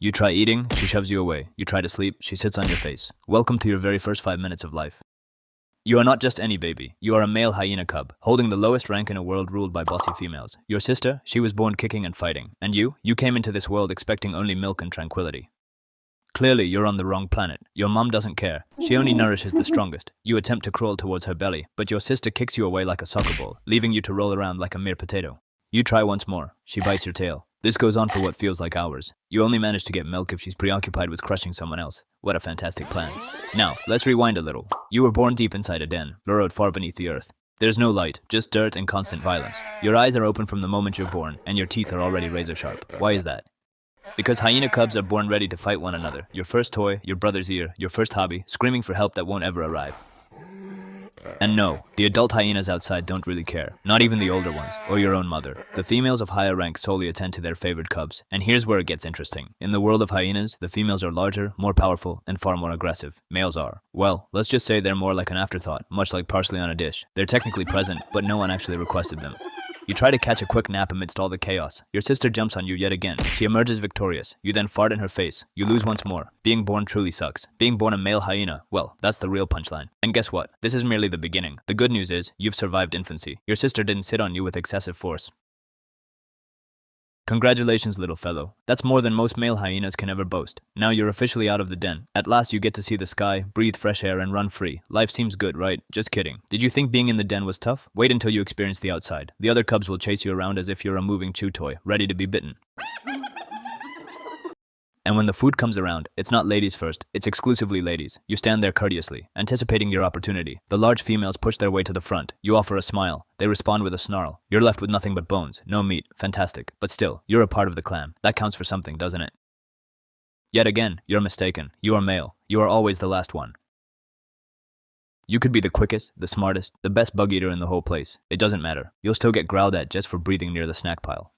You try eating, she shoves you away. You try to sleep, she sits on your face. Welcome to your very first 5 minutes of life. You are not just any baby. You are a male hyena cub, holding the lowest rank in a world ruled by bossy females. Your sister, she was born kicking and fighting. And you came into this world expecting only milk and tranquility. Clearly, you're on the wrong planet. Your mom doesn't care. She only nourishes the strongest. You attempt to crawl towards her belly, but your sister kicks you away like a soccer ball, leaving you to roll around like a mere potato. You try once more. She bites your tail. This goes on for what feels like hours. You only manage to get milk if she's preoccupied with crushing someone else. What a fantastic plan. Now, let's rewind a little. You were born deep inside a den, burrowed far beneath the earth. There's no light, just dirt and constant violence. Your eyes are open from the moment you're born, and your teeth are already razor sharp. Why is that? Because hyena cubs are born ready to fight one another. Your first toy, your brother's ear, your first hobby, screaming for help that won't ever arrive. And no, the adult hyenas outside don't really care. Not even the older ones, or your own mother. The females of higher rank solely attend to their favored cubs. And here's where it gets interesting. In the world of hyenas, the females are larger, more powerful, and far more aggressive. Males are, well, let's just say they're more like an afterthought, much like parsley on a dish. They're technically present, but no one actually requested them. You try to catch a quick nap amidst all the chaos. Your sister jumps on you yet again. She emerges victorious. You then fart in her face. You lose once more. Being born truly sucks. Being born a male hyena, well, that's the real punchline. And guess what? This is merely the beginning. The good news is, you've survived infancy. Your sister didn't sit on you with excessive force. Congratulations, little fellow. That's more than most male hyenas can ever boast. Now you're officially out of the den. At last you get to see the sky, breathe fresh air, and run free. Life seems good, right? Just kidding. Did you think being in the den was tough? Wait until you experience the outside. The other cubs will chase you around as if you're a moving chew toy, ready to be bitten. And when the food comes around, it's not ladies first, it's exclusively ladies. You stand there courteously, anticipating your opportunity. The large females push their way to the front. You offer a smile. They respond with a snarl. You're left with nothing but bones, no meat. Fantastic. But still, you're a part of the clan. That counts for something, doesn't it? Yet again, you're mistaken. You are male. You are always the last one. You could be the quickest, the smartest, the best bug eater in the whole place. It doesn't matter. You'll still get growled at just for breathing near the snack pile.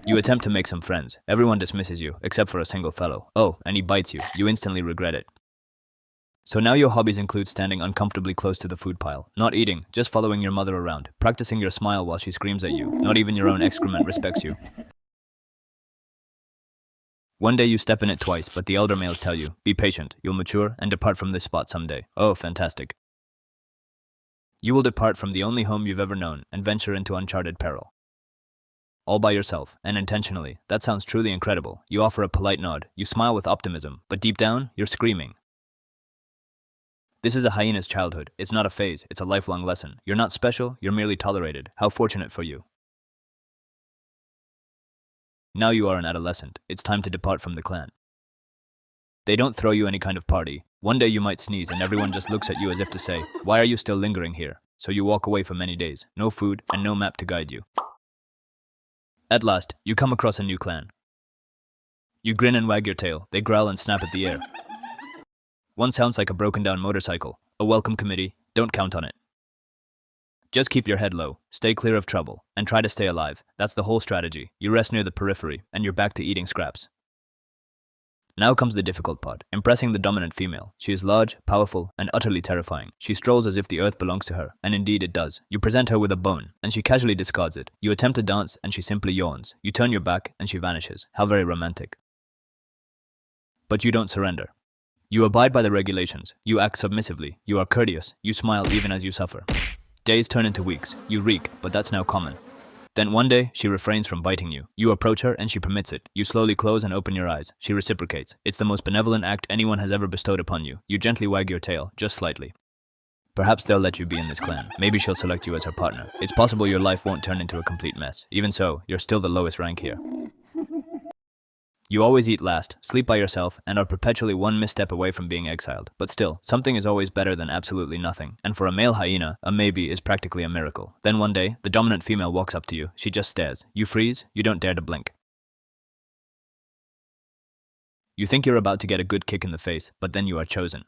You attempt to make some friends. Everyone dismisses you, except for a single fellow. Oh, and he bites you. You instantly regret it. So now your hobbies include standing uncomfortably close to the food pile. Not eating, just following your mother around. Practicing your smile while she screams at you. Not even your own excrement respects you. One day you step in it twice, but the elder males tell you, be patient, you'll mature, and depart from this spot someday. Oh, fantastic. You will depart from the only home you've ever known, and venture into uncharted peril. All by yourself, and intentionally. That sounds truly incredible. You offer a polite nod. You smile with optimism, but deep down, you're screaming. This is a hyena's childhood. It's not a phase, it's a lifelong lesson. You're not special, you're merely tolerated. How fortunate for you. Now you are an adolescent. It's time to depart from the clan. They don't throw you any kind of party. One day you might sneeze and everyone just looks at you as if to say, why are you still lingering here? So you walk away for many days. No food and no map to guide you. At last, you come across a new clan. You grin and wag your tail. They growl and snap at the air. One sounds like a broken-down motorcycle. A welcome committee. Don't count on it. Just keep your head low, stay clear of trouble, and try to stay alive. That's the whole strategy. You rest near the periphery, and you're back to eating scraps. Now comes the difficult part, impressing the dominant female. She is large, powerful, and utterly terrifying. She strolls as if the earth belongs to her, and indeed it does. You present her with a bone, and she casually discards it. You attempt to dance, and she simply yawns. You turn your back, and she vanishes. How very romantic. But you don't surrender. You abide by the regulations. You act submissively. You are courteous. You smile even as you suffer. Days turn into weeks. You reek, but that's now common. Then one day, she refrains from biting you. You approach her and she permits it. You slowly close and open your eyes. She reciprocates. It's the most benevolent act anyone has ever bestowed upon you. You gently wag your tail, just slightly. Perhaps they'll let you be in this clan. Maybe she'll select you as her partner. It's possible your life won't turn into a complete mess. Even so, you're still the lowest rank here. You always eat last, sleep by yourself, and are perpetually one misstep away from being exiled. But still, something is always better than absolutely nothing. And for a male hyena, a maybe is practically a miracle. Then one day, the dominant female walks up to you. She just stares. You freeze. You don't dare to blink. You think you're about to get a good kick in the face, but then you are chosen.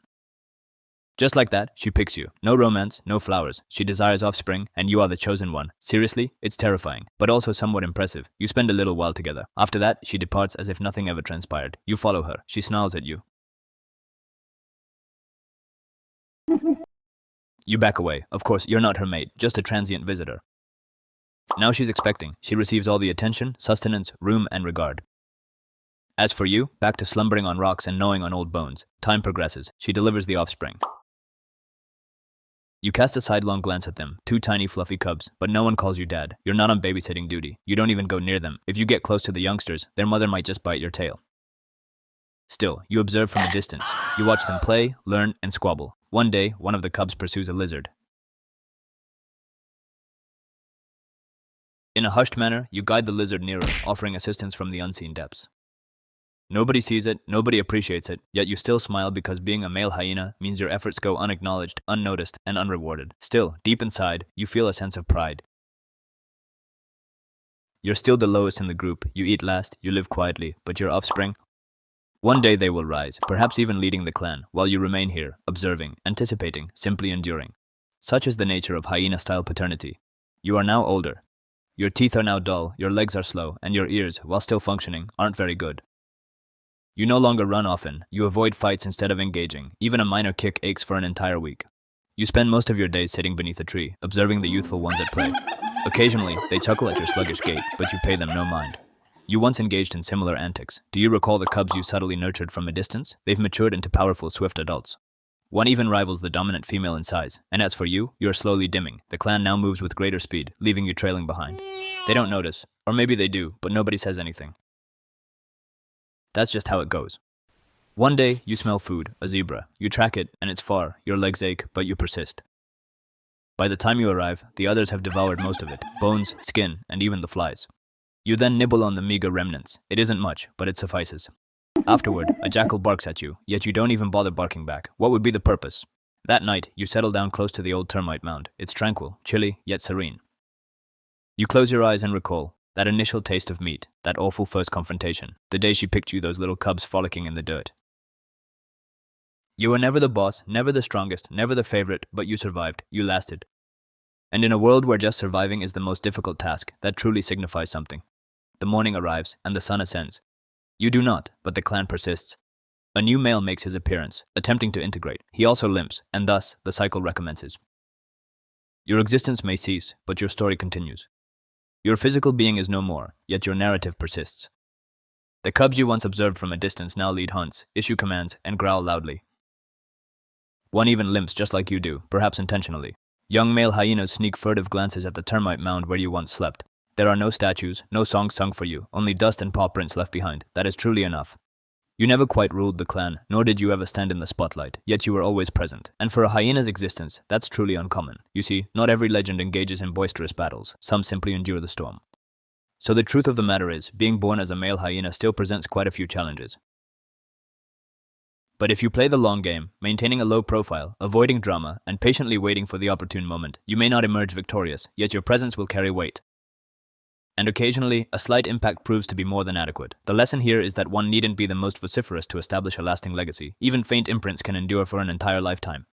Just like that, she picks you. No romance, no flowers. She desires offspring, and you are the chosen one. Seriously, it's terrifying, but also somewhat impressive. You spend a little while together. After that, she departs as if nothing ever transpired. You follow her. She snarls at you. You back away. Of course, you're not her mate, just a transient visitor. Now she's expecting. She receives all the attention, sustenance, room, and regard. As for you, back to slumbering on rocks and gnawing on old bones. Time progresses. She delivers the offspring. You cast a sidelong glance at them, two tiny fluffy cubs, but no one calls you dad. You're not on babysitting duty. You don't even go near them. If you get close to the youngsters, their mother might just bite your tail. Still, you observe from a distance. You watch them play, learn, and squabble. One day, one of the cubs pursues a lizard. In a hushed manner, you guide the lizard nearer, offering assistance from the unseen depths. Nobody sees it, nobody appreciates it, yet you still smile because being a male hyena means your efforts go unacknowledged, unnoticed, and unrewarded. Still, deep inside, you feel a sense of pride. You're still the lowest in the group, you eat last, you live quietly, but your offspring? One day they will rise, perhaps even leading the clan, while you remain here, observing, anticipating, simply enduring. Such is the nature of hyena-style paternity. You are now older. Your teeth are now dull, your legs are slow, and your ears, while still functioning, aren't very good. You no longer run often, you avoid fights instead of engaging, even a minor kick aches for an entire week. You spend most of your days sitting beneath a tree, observing the youthful ones at play. Occasionally, they chuckle at your sluggish gait, but you pay them no mind. You once engaged in similar antics. Do you recall the cubs you subtly nurtured from a distance? They've matured into powerful, swift adults. One even rivals the dominant female in size, and as for you, you're slowly dimming. The clan now moves with greater speed, leaving you trailing behind. They don't notice, or maybe they do, but nobody says anything. That's just how it goes. One day, you smell food, a zebra. You track it, and it's far. Your legs ache, but you persist. By the time you arrive, the others have devoured most of it, bones, skin, and even the flies. You then nibble on the meager remnants. It isn't much, but it suffices. Afterward, a jackal barks at you, yet you don't even bother barking back. What would be the purpose? That night, you settle down close to the old termite mound. It's tranquil, chilly, yet serene. You close your eyes and recall that initial taste of meat, that awful first confrontation, the day she picked you those little cubs frolicking in the dirt. You were never the boss, never the strongest, never the favorite, but you survived, you lasted. And in a world where just surviving is the most difficult task, that truly signifies something. The morning arrives, and the sun ascends. You do not, but the clan persists. A new male makes his appearance, attempting to integrate. He also limps, and thus, the cycle recommences. Your existence may cease, but your story continues. Your physical being is no more, yet your narrative persists. The cubs you once observed from a distance now lead hunts, issue commands, and growl loudly. One even limps just like you do, perhaps intentionally. Young male hyenas sneak furtive glances at the termite mound where you once slept. There are no statues, no songs sung for you, only dust and paw prints left behind. That is truly enough. You never quite ruled the clan, nor did you ever stand in the spotlight, yet you were always present. And for a hyena's existence, that's truly uncommon. You see, not every legend engages in boisterous battles. Some simply endure the storm. So the truth of the matter is, being born as a male hyena still presents quite a few challenges. But if you play the long game, maintaining a low profile, avoiding drama, and patiently waiting for the opportune moment, you may not emerge victorious, yet your presence will carry weight. And occasionally, a slight impact proves to be more than adequate. The lesson here is that one needn't be the most vociferous to establish a lasting legacy. Even faint imprints can endure for an entire lifetime.